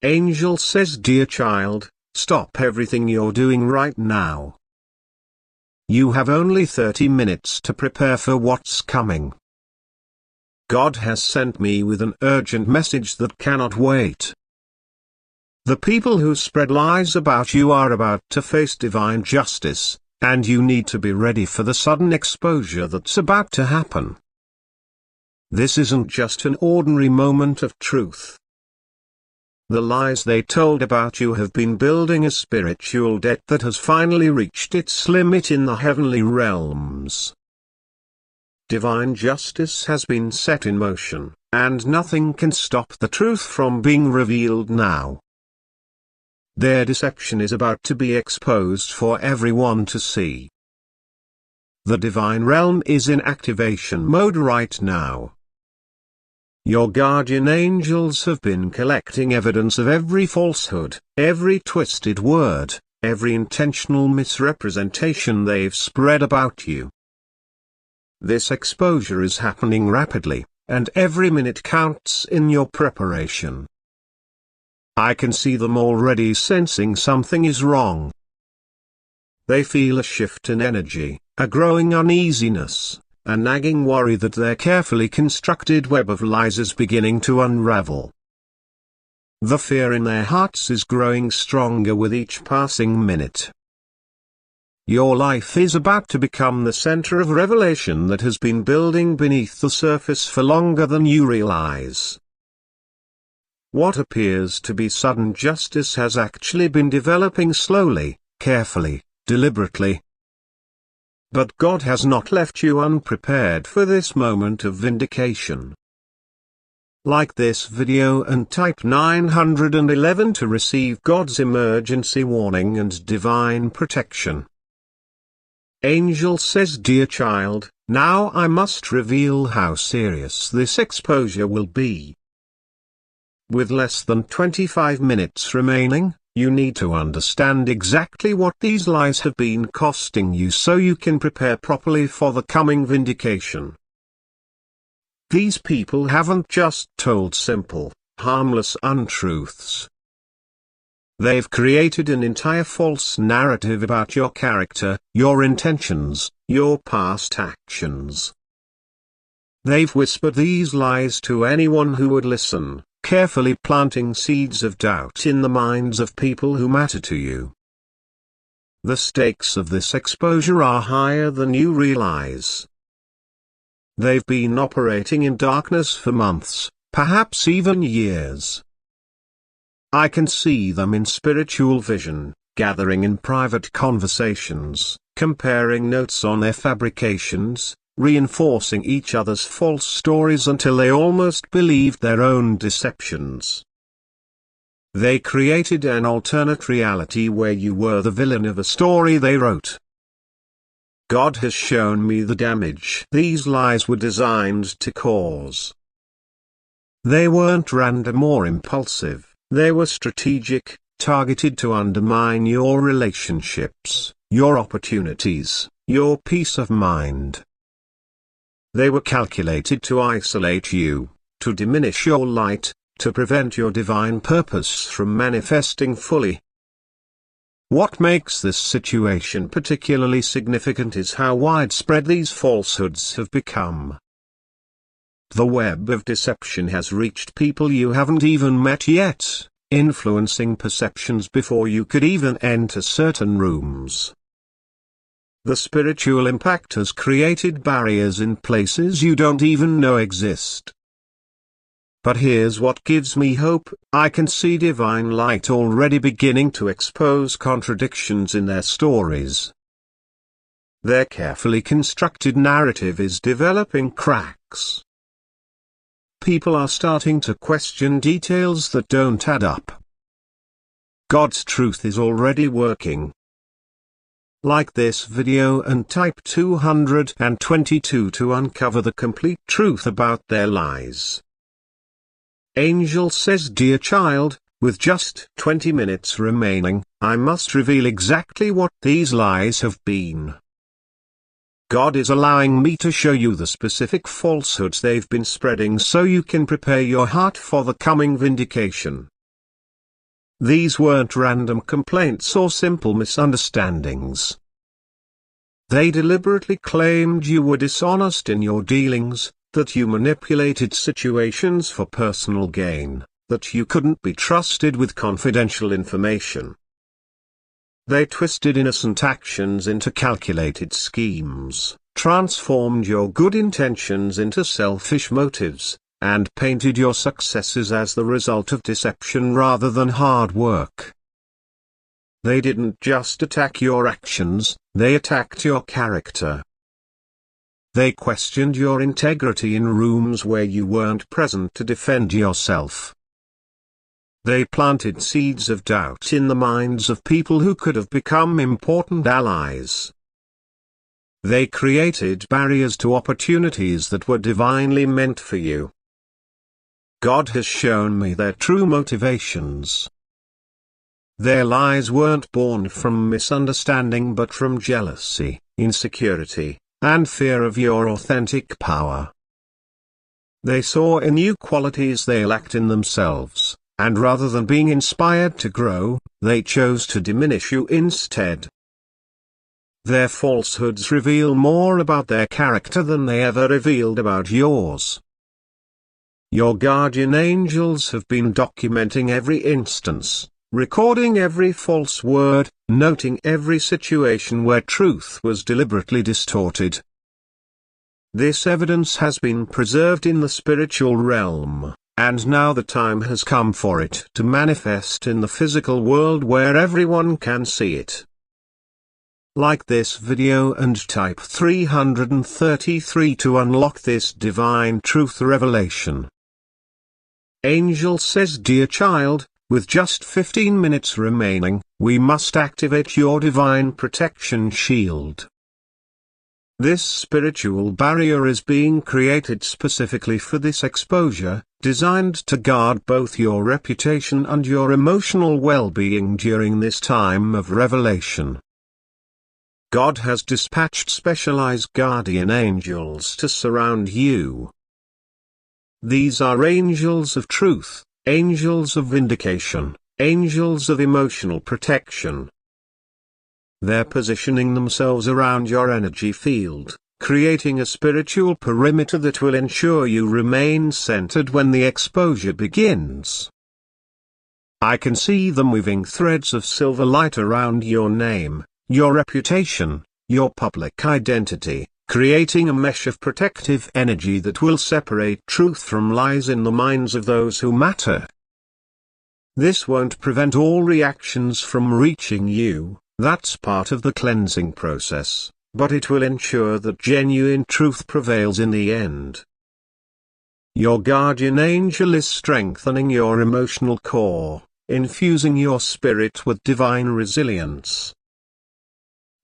Angel says, dear child, stop everything you're doing right now. You have only 30 minutes to prepare for what's coming. God has sent me with an urgent message that cannot wait. The people who spread lies about you are about to face divine justice, and you need to be ready for the sudden exposure that's about to happen. This isn't just an ordinary moment of truth. The lies they told about you have been building a spiritual debt that has finally reached its limit in the heavenly realms. Divine justice has been set in motion, and nothing can stop the truth from being revealed now. Their deception is about to be exposed for everyone to see. The divine realm is in activation mode right now. Your guardian angels have been collecting evidence of every falsehood, every twisted word, every intentional misrepresentation they've spread about you. This exposure is happening rapidly, and every minute counts in your preparation. I can see them already sensing something is wrong. They feel a shift in energy, a growing uneasiness, a nagging worry that their carefully constructed web of lies is beginning to unravel. The fear in their hearts is growing stronger with each passing minute. Your life is about to become the center of revelation that has been building beneath the surface for longer than you realize. What appears to be sudden justice has actually been developing slowly, carefully, deliberately. But God has not left you unprepared for this moment of vindication. Like this video and type 911 to receive God's emergency warning and divine protection. Angel says, dear child, now I must reveal how serious this exposure will be. With less than 25 minutes remaining, you need to understand exactly what these lies have been costing you so you can prepare properly for the coming vindication. These people haven't just told simple, harmless untruths. They've created an entire false narrative about your character, your intentions, your past actions. They've whispered these lies to anyone who would listen, carefully planting seeds of doubt in the minds of people who matter to you. The stakes of this exposure are higher than you realize. They've been operating in darkness for months, perhaps even years. I can see them in spiritual vision, gathering in private conversations, comparing notes on their fabrications, reinforcing each other's false stories until they almost believed their own deceptions. They created an alternate reality where you were the villain of a story they wrote. God has shown me the damage these lies were designed to cause. They weren't random or impulsive. They were strategic, targeted to undermine your relationships, your opportunities, your peace of mind. They were calculated to isolate you, to diminish your light, to prevent your divine purpose from manifesting fully. What makes this situation particularly significant is how widespread these falsehoods have become. The web of deception has reached people you haven't even met yet, influencing perceptions before you could even enter certain rooms. The spiritual impact has created barriers in places you don't even know exist. But here's what gives me hope: I can see divine light already beginning to expose contradictions in their stories. Their carefully constructed narrative is developing cracks. People are starting to question details that don't add up. God's truth is already working. Like this video and type 222 to uncover the complete truth about their lies. Angel says, dear child, with just 20 minutes remaining, I must reveal exactly what these lies have been. God is allowing me to show you the specific falsehoods they've been spreading so you can prepare your heart for the coming vindication. These weren't random complaints or simple misunderstandings. They deliberately claimed you were dishonest in your dealings, that you manipulated situations for personal gain, that you couldn't be trusted with confidential information. They twisted innocent actions into calculated schemes, transformed your good intentions into selfish motives, and painted your successes as the result of deception rather than hard work. They didn't just attack your actions, they attacked your character. They questioned your integrity in rooms where you weren't present to defend yourself. They planted seeds of doubt in the minds of people who could have become important allies. They created barriers to opportunities that were divinely meant for you. God has shown me their true motivations. Their lies weren't born from misunderstanding but from jealousy, insecurity, and fear of your authentic power. They saw in you qualities they lacked in themselves, and rather than being inspired to grow, they chose to diminish you instead. Their falsehoods reveal more about their character than they ever revealed about yours. Your guardian angels have been documenting every instance, recording every false word, noting every situation where truth was deliberately distorted. This evidence has been preserved in the spiritual realm, and now the time has come for it to manifest in the physical world where everyone can see it. Like this video and type 333 to unlock this divine truth revelation. Angel says, dear child, with just 15 minutes remaining, we must activate your divine protection shield. This spiritual barrier is being created specifically for this exposure, designed to guard both your reputation and your emotional well-being during this time of revelation. God has dispatched specialized guardian angels to surround you. These are angels of truth, angels of vindication, angels of emotional protection. They're positioning themselves around your energy field, creating a spiritual perimeter that will ensure you remain centered when the exposure begins. I can see them weaving threads of silver light around your name, your reputation, your public identity, creating a mesh of protective energy that will separate truth from lies in the minds of those who matter. This won't prevent all reactions from reaching you, that's part of the cleansing process, but it will ensure that genuine truth prevails in the end. Your guardian angel is strengthening your emotional core, infusing your spirit with divine resilience.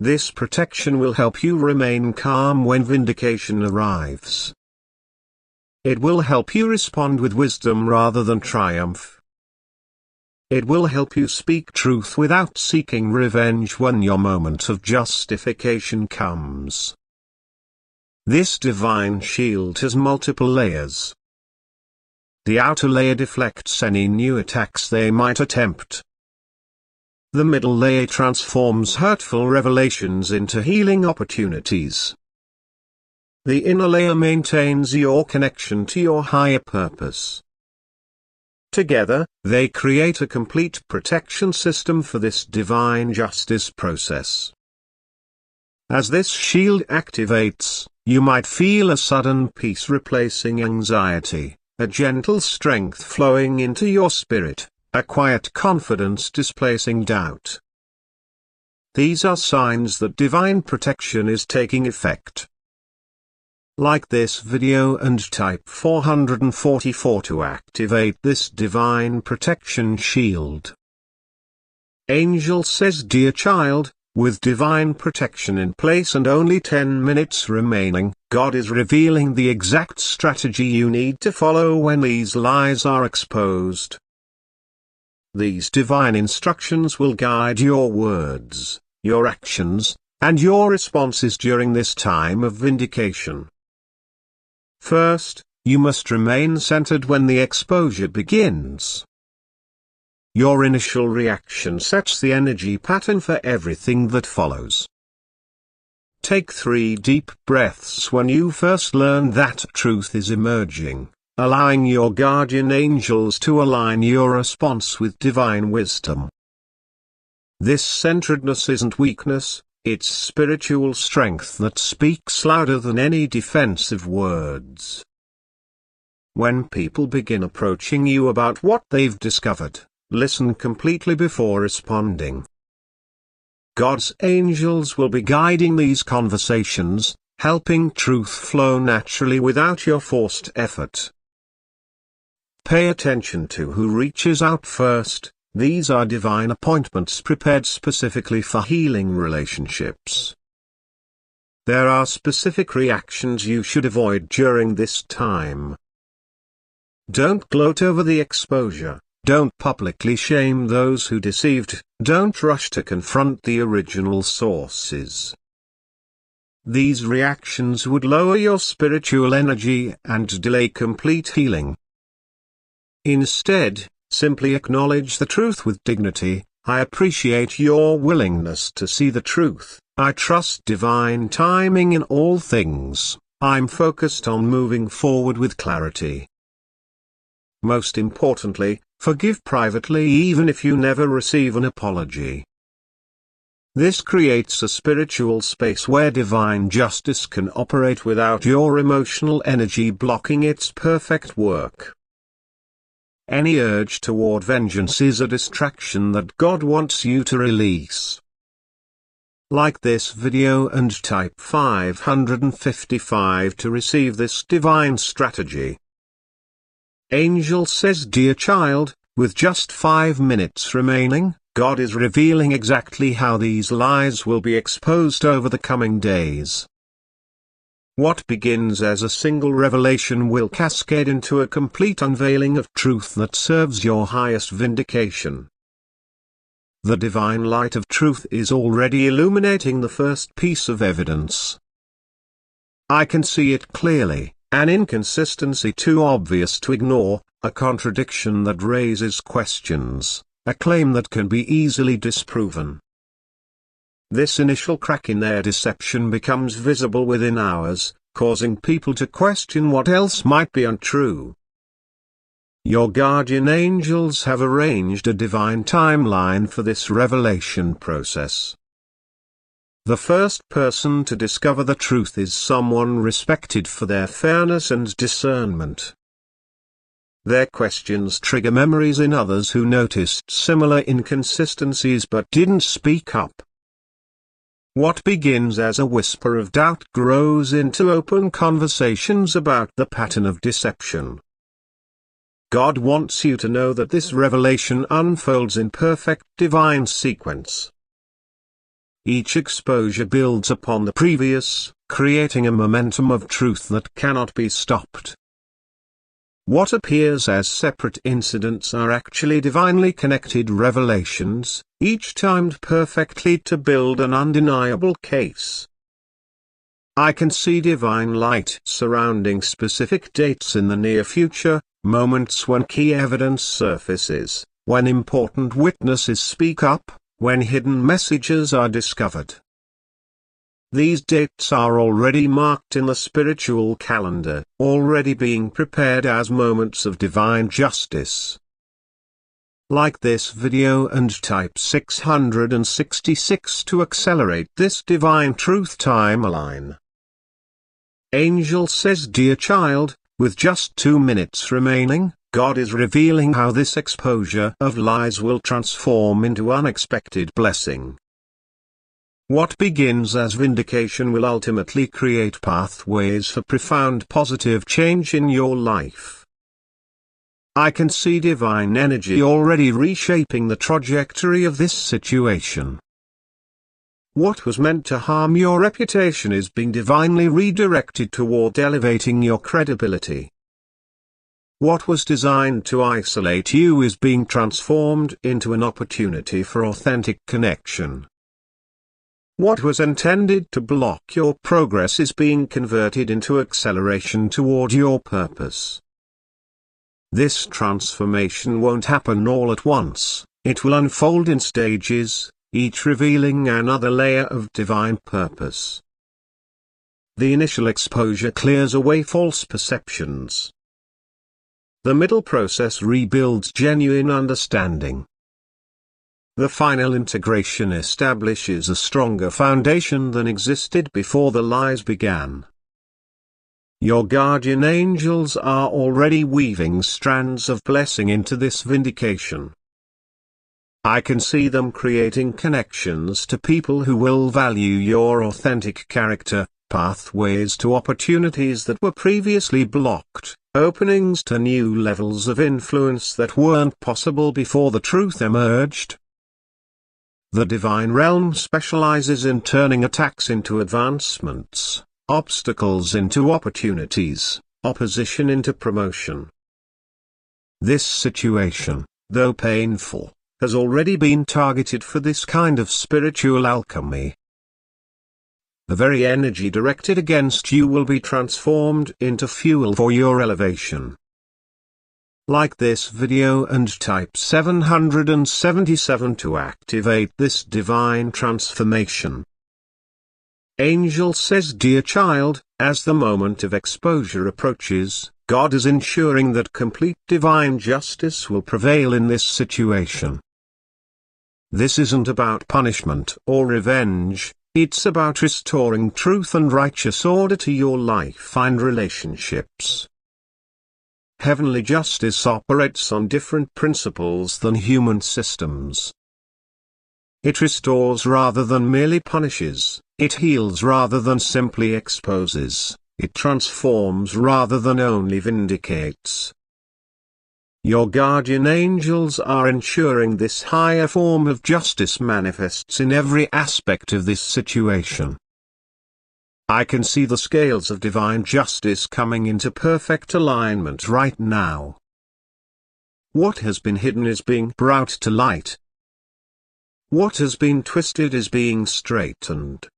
This protection will help you remain calm when vindication arrives. It will help you respond with wisdom rather than triumph. It will help you speak truth without seeking revenge when your moment of justification comes. This divine shield has multiple layers. The outer layer deflects any new attacks they might attempt. The middle layer transforms hurtful revelations into healing opportunities. The inner layer maintains your connection to your higher purpose. Together, they create a complete protection system for this divine justice process. As this shield activates, you might feel a sudden peace replacing anxiety, a gentle strength flowing into your spirit, a quiet confidence displacing doubt. These are signs that divine protection is taking effect. Like this video and type 444 to activate this divine protection shield. Angel says, dear child, with divine protection in place and only 10 minutes remaining, God is revealing the exact strategy you need to follow when these lies are exposed. These divine instructions will guide your words, your actions, and your responses during this time of vindication. First, you must remain centered when the exposure begins. Your initial reaction sets the energy pattern for everything that follows. Take 3 deep breaths when you first learn that truth is emerging, allowing your guardian angels to align your response with divine wisdom. This centeredness isn't weakness, it's spiritual strength that speaks louder than any defensive words. When people begin approaching you about what they've discovered, listen completely before responding. God's angels will be guiding these conversations, helping truth flow naturally without your forced effort. Pay attention to who reaches out first. These are divine appointments prepared specifically for healing relationships. There are specific reactions you should avoid during this time. Don't gloat over the exposure, don't publicly shame those who deceived, don't rush to confront the original sources. These reactions would lower your spiritual energy and delay complete healing. Instead, simply acknowledge the truth with dignity. I appreciate your willingness to see the truth. I trust divine timing in all things. I'm focused on moving forward with clarity. Most importantly, forgive privately even if you never receive an apology. This creates a spiritual space where divine justice can operate without your emotional energy blocking its perfect work. Any urge toward vengeance is a distraction that God wants you to release. Like this video and type 555 to receive this divine strategy. Angel says, dear child, with just 5 minutes remaining, God is revealing exactly how these lies will be exposed over the coming days. What begins as a single revelation will cascade into a complete unveiling of truth that serves your highest vindication. The divine light of truth is already illuminating the first piece of evidence. I can see it clearly. An inconsistency too obvious to ignore, a contradiction that raises questions, a claim that can be easily disproven. This initial crack in their deception becomes visible within hours, causing people to question what else might be untrue. Your guardian angels have arranged a divine timeline for this revelation process. The first person to discover the truth is someone respected for their fairness and discernment. Their questions trigger memories in others who noticed similar inconsistencies but didn't speak up. What begins as a whisper of doubt grows into open conversations about the pattern of deception. God wants you to know that this revelation unfolds in perfect divine sequence. Each exposure builds upon the previous, creating a momentum of truth that cannot be stopped. What appears as separate incidents are actually divinely connected revelations, each timed perfectly to build an undeniable case. I can see divine light surrounding specific dates in the near future, moments when key evidence surfaces, when important witnesses speak up, when hidden messages are discovered. These dates are already marked in the spiritual calendar, already being prepared as moments of divine justice. Like this video and type 666 to accelerate this divine truth timeline. Angel says, dear child, with just 2 minutes remaining, God is revealing how this exposure of lies will transform into unexpected blessing. What begins as vindication will ultimately create pathways for profound positive change in your life. I can see divine energy already reshaping the trajectory of this situation. What was meant to harm your reputation is being divinely redirected toward elevating your credibility. What was designed to isolate you is being transformed into an opportunity for authentic connection. What was intended to block your progress is being converted into acceleration toward your purpose. This transformation won't happen all at once, it will unfold in stages, each revealing another layer of divine purpose. The initial exposure clears away false perceptions. The middle process rebuilds genuine understanding. The final integration establishes a stronger foundation than existed before the lies began. Your guardian angels are already weaving strands of blessing into this vindication. I can see them creating connections to people who will value your authentic character, pathways to opportunities that were previously blocked, openings to new levels of influence that weren't possible before the truth emerged. The divine realm specializes in turning attacks into advancements, obstacles into opportunities, opposition into promotion. This situation, though painful, has already been targeted for this kind of spiritual alchemy. The very energy directed against you will be transformed into fuel for your elevation. Like this video and type 777 to activate this divine transformation. Angel says, dear child, as the moment of exposure approaches, God is ensuring that complete divine justice will prevail in this situation. This isn't about punishment or revenge, it's about restoring truth and righteous order to your life and relationships. Heavenly justice operates on different principles than human systems. It restores rather than merely punishes, it heals rather than simply exposes, it transforms rather than only vindicates. Your guardian angels are ensuring this higher form of justice manifests in every aspect of this situation. I can see the scales of divine justice coming into perfect alignment right now. What has been hidden is being brought to light. What has been twisted is being straightened.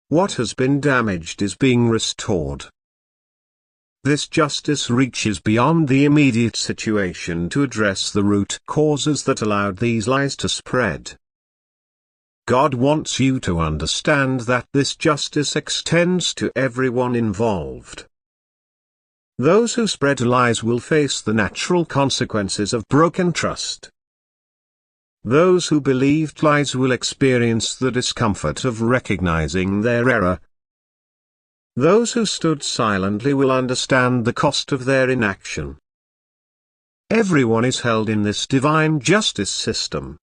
What has been damaged is being restored. This justice reaches beyond the immediate situation to address the root causes that allowed these lies to spread. God wants you to understand that this justice extends to everyone involved. Those who spread lies will face the natural consequences of broken trust. Those who believed lies will experience the discomfort of recognizing their error. Those who stood silently will understand the cost of their inaction. Everyone is held in this divine justice system.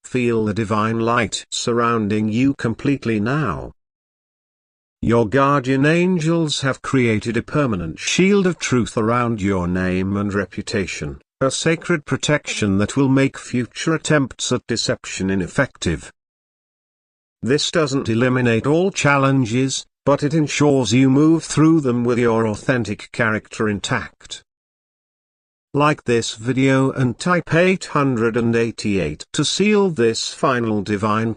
Feel the divine light surrounding you completely now. Your guardian angels have created a permanent shield of truth around your name and reputation, a sacred protection that will make future attempts at deception ineffective. This doesn't eliminate all challenges, but it ensures you move through them with your authentic character intact. Like this video and type 888 to seal this final divine